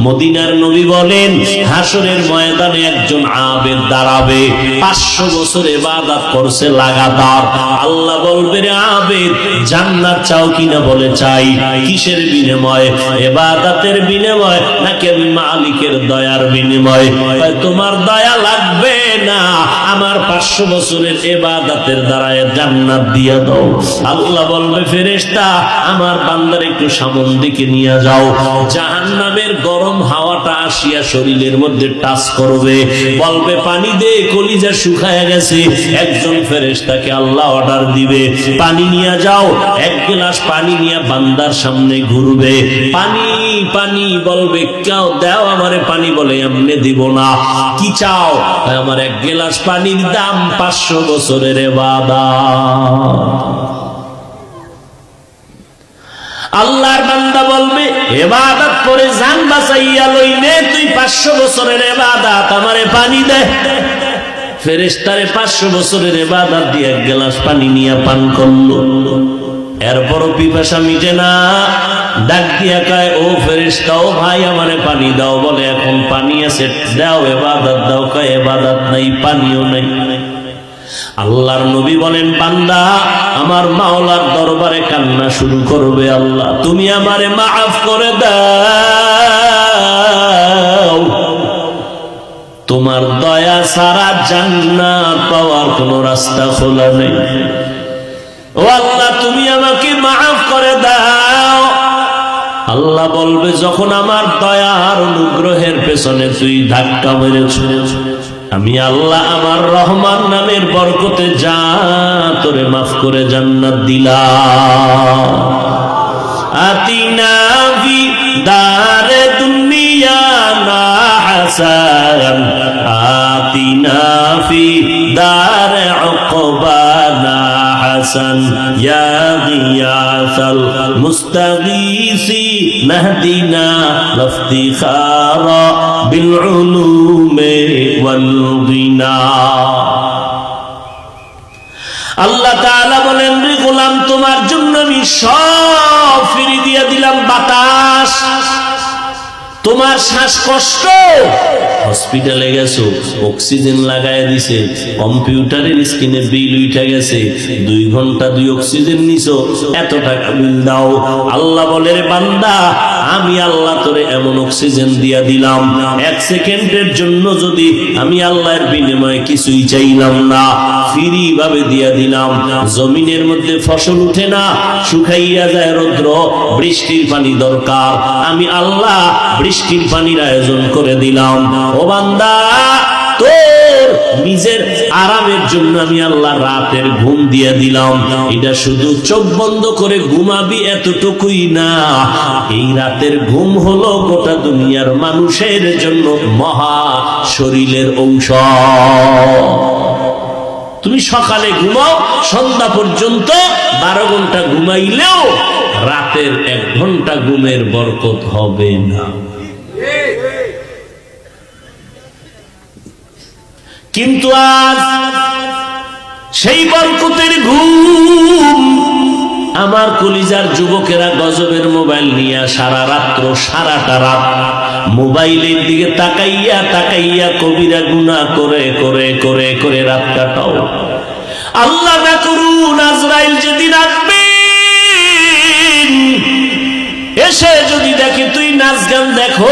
মদিনার নবী বলেন হাসরের ময়দানে একজন আবেদ দাঁড়াবে, 500 বছর ইবাদত করছে লাগাতার। আল্লাহ বলবে, রে আবেদ, জান্নাত চাও কিনা? বলে চাই। কিসের বিনিময়ে? ইবাদতের বিনিময়ে নাকি আমি মালিকের দয়ার বিনিময়ে? তোমার দয়া লাগবে না, আমার 500 বছরের ইবাদতের দ্বারা জান্নাত দিয়ে দাও। আল্লাহ বলবে, ফেরেশতা, আমার বান্দার একটু সামন দিকে নিয়ে যাও। জাহান্নামের গরম হাওয়াটা আসিয়া শরীরের মধ্যে টাচ করবে, বলবে পানি দে, কলিজা শুকায় গেছে। একজন ফেরেশতাকে আল্লাহ অর্ডার দিবে, পানি নিয়ে যাও। 1 গ্লাস পানি নিয়ে বান্দার সামনে ঘুরবে, পানি পানি বলবে, কেউ দাও আমারে পানি। বলে এমনি দিব না, কি চাও? আমার 1 গ্লাস পানির দাম 500 বছরের ইবাদত। আল্লাহর বান্দা বলবে, ইবাদত করে জান বাঁচাইয়া লইলে তুই 500 বছরের ইবাদত, আমারে পানি দে। ফেরেশতারে 500 বছরের ইবাদত দিয়ে 1 গ্লাস পানি নিয়ে পান করলো, এরপরও পিপাসা মিটে না। ডাক দিয়া কয়, ও ফেরেশতা, ও ভাই, আমারে পানি দাও। বলে এখন পানি আছে, দাও, ইবাদত দাও। কয় ইবাদত নাই, পানিও নাই। আল্লাহর নবী বলেন, বান্দা আমার মাওলার দরবারে কান্না শুরু করবে, আল্লাহ তুমি আমারে মাফ করে দাও, তোমার দয়া ছাড়া জান্নাত পাওয়ার কোনো রাস্তা খোলা নেই। ও আল্লাহ, তুমি আমাকে মাফ করে দাও। আল্লাহ বলবে, যখন আমার দয়ার অনুগ্রহের পেছনে তুই ধাক্কা মেরেছিস, আমি আল্লাহ আমার রহমান নামের বরকতে যা তোরে মাফ করে জান্নাত দিলাম। আতিনা ফি দারে দুনিয়া না হাসান, আতিনা ফি দারে উকবা না হাসান, ইয়া গিয়াসাল মুস্তাগীসি নাহদিনা লাফতিখারা বিল উলুমে ওয়াল গিনা। আল্লাহ তাআলা বলেন, রে গোলাম, তোমার জন্য আমি সব ফিরিয়ে দিয়ে দিলাম। বাতাস, তোমার শ্বাসকষ্ট, হসপিটালে গেছো, অক্সিজেন লাগায় দিছে, কম্পিউটারের স্ক্রিনে বিল উঠে গেছে, 2 ঘন্টা 2 অক্সিজেন নিছো, এত টাকা বিল দাও। আল্লাহ বলে, রে বান্দা, আমি আল্লাহ তোরে এমন অক্সিজেন দিয়া দিলাম, 1 সেকেন্ডের জন্য যদি আমি আল্লাহর বিনিময়ে কিছুই চাইলাম না, ফ্রি ভাবে দিয়া দিলাম। জমিনের মধ্যে ফসল উঠে না, শুকাইয়া যায় রৌদ্র, বৃষ্টির পানি দরকার, আমি আল্লাহ বৃষ্টির পানির আয়োজন করে দিলাম। ও বান্দা, তোর নিজের আরামের জন্য আমি আল্লাহ রাতের ঘুম দিয়ে দিলাম। এটা শুধু চোখ বন্ধ করে ঘুমাবি এতটুকুই না, এই রাতের ঘুম হলো গোটা দুনিয়ার মানুষের জন্য মহা শরীরের ঔষধ। তুমি সকালে ঘুমাও, সন্ধ্যা পর্যন্ত 12 ঘন্টা ঘুমাইলেও রাতের 1 ঘন্টা ঘুমের বরকত হবে না। কিন্তু আজ সেই বরকতের ঘুম আমার কলিজার যুবকেরা গজবের মোবাইল নিয়ে সারা রাত্র, সারাটা রাত মোবাইলের দিকে তাকাইয়া তাকাইয়া কবিরা গুনাহ করে করে করে করে রাত কাটাও। আল্লাহ না করুন আজরাইল যেদিন আসবে, এসে যদি দেখে তুই নাচ গান দেখো,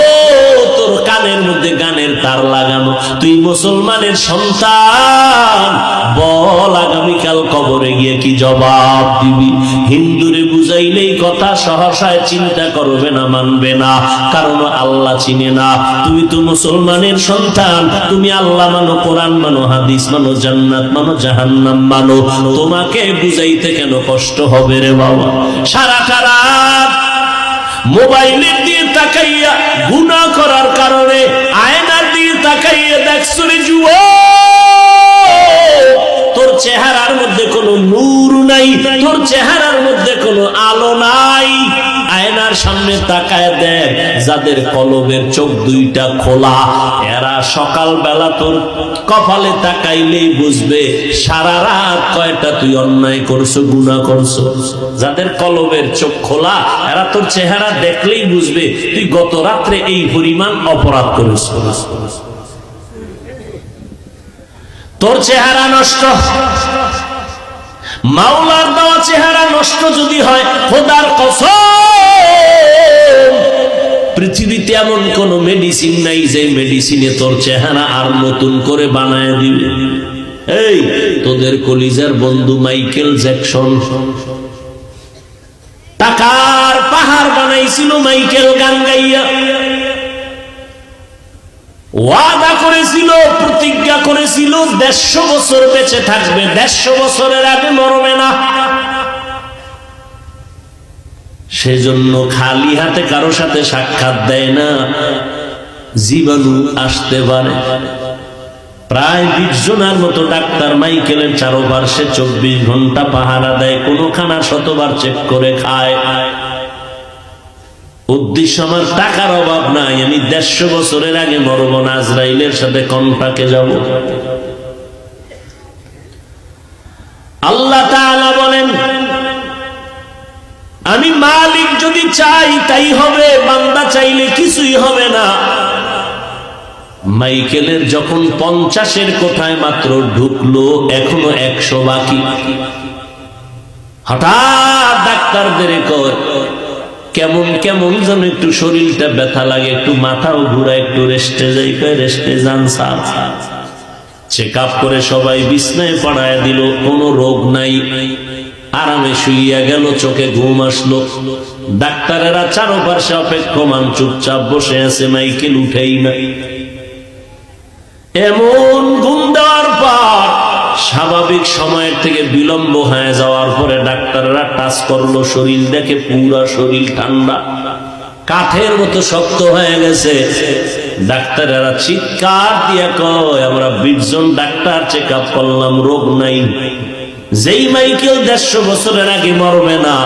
তোর কানের মধ্যে গানের তার লাগানো, তুই মুসলমানের সন্তান, বল আগামীকাল কবরে গিয়ে কি জবাব দিবি? হিন্দুরে বুঝাইলেই কথা সহসায় চিন্তা করবে না, মানবে না, কারণ আল্লাহ চিনে না। তুমি তো মুসলমানের সন্তান, তুমি আল্লাহ মানো, কোরআন মানো, হাদিস মানো, জান্নাত মানো, জাহান্নাম মানো, তোমাকে বুঝাইতে কেন কষ্ট হবে রে বাবা? সারাটা রাত মোবাইলের দিয়ে তাকাইয়া গুনাহ করার কারণে আয়নার দিয়ে তাকাইয়া দেখছো রে যুবক, তোর চেহারার মধ্যে কোনো নূর নাই, তোর চেহারার মধ্যে কোনো আলো নাই। আয়নার আয়নার সামনে তাকায় দেখ, যাদের কলবের চোখ দুইটা খোলা, এরা সকালবেলা তোর কপালে তাকাইলেই বুঝবে সারা রাত কয়টা তুই অন্যায় করছো, গুনাহ করছো। যাদের কলবের চোখ খোলা, এরা তোর চেহারা দেখলেই বুঝবে তুই গত রাত্রে এই পরিমাণ অপরাধ করেছো। তোর চেহারা নষ্ট, মাওলার দেওয়া চেহারা নষ্ট যদি হয়, খোদার কসম পৃথিবীতে এমন কোন মেডিসিন নাই যে মেডিসিনে তোর চেহারা আর নতুন করে বানায় দিবে। এই তোদের কলিজার বন্ধু মাইকেল জ্যাকসন টাকার পাহাড় বানাইছিল, মাইকেল গান গাইয়া ওয়াদা করেছিল, প্রতিজ্ঞা করেছিল 150 বছর বেঁচে থাকবে, 150 বছরের আগে মরবে না। সেজন্য খালি হাতে কারো সাথে সাক্ষাৎ দেয় না, জীবাণু আসতে পারে। প্রায় 20 জনের মতো ডাক্তার মাইকেলের চারপাশে 24 ঘন্টা পাহারা দেয়, কোনখানা শতবার চেক করে খায়। উদ্দেশ্য আমার টাকার অভাব নাই, আমি 150 বছরের আগে মরব না, আজরাইলের সাথে কন্ট্রাক্টে যাব। আল্লাহ তাআলা বলেন, আমি মালিক যদি চাই তাই হবে, বান্দা চাইলে কিছুই হবে না। মাইকেলের যখন 50-এর কোঠায় মাত্র ঢুকলো, এখনো 100 বাকি। হঠাৎ ডাক্তারদের কয় কেমন কেমন যেন একটু শরীরটা ব্যথা লাগে, একটু মাথাও ঘুরা, একটু রেস্টে যাই। রেস্টে যান স্যার। চেক আপ করে সবাই বিছনায় পড়ায় দিল, কোনো রোগ নাই, আরামে শুইয়া গেল, চোখে ঘুম আসলো। ডাক্তারেরা চারপাশে অপেক্ষমান চুপচাপ বসে আছে, মাইকেল উঠেই না। এমন ঘুম দেওয়ার পর স্বাভাবিক সময়ের থেকে বিলম্ব হয়ে যাওয়ার পরে ডাক্তাররা টাচ করলো, শরীর দেখে পুরা শরীর ঠান্ডা, কাঠের মতো শক্ত হয়ে গেছে। ডাক্তারেরা চিৎকার দিয়ে কয়, আমরা 20 জন ডাক্তার চেক আপ করলাম, রোগ নাই। যেই মাইকেল 150 বছরের আগে মরবে না,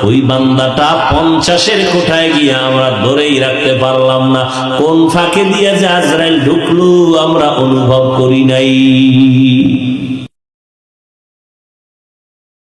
ওই বান্দাটা 50-এর কোঠায় গিয়ে আমরা ধরেই রাখতে পারলাম না। কোন ফাঁকে দিয়ে যে আজরাইল ঢুকলো আমরা অনুভব করি নাই।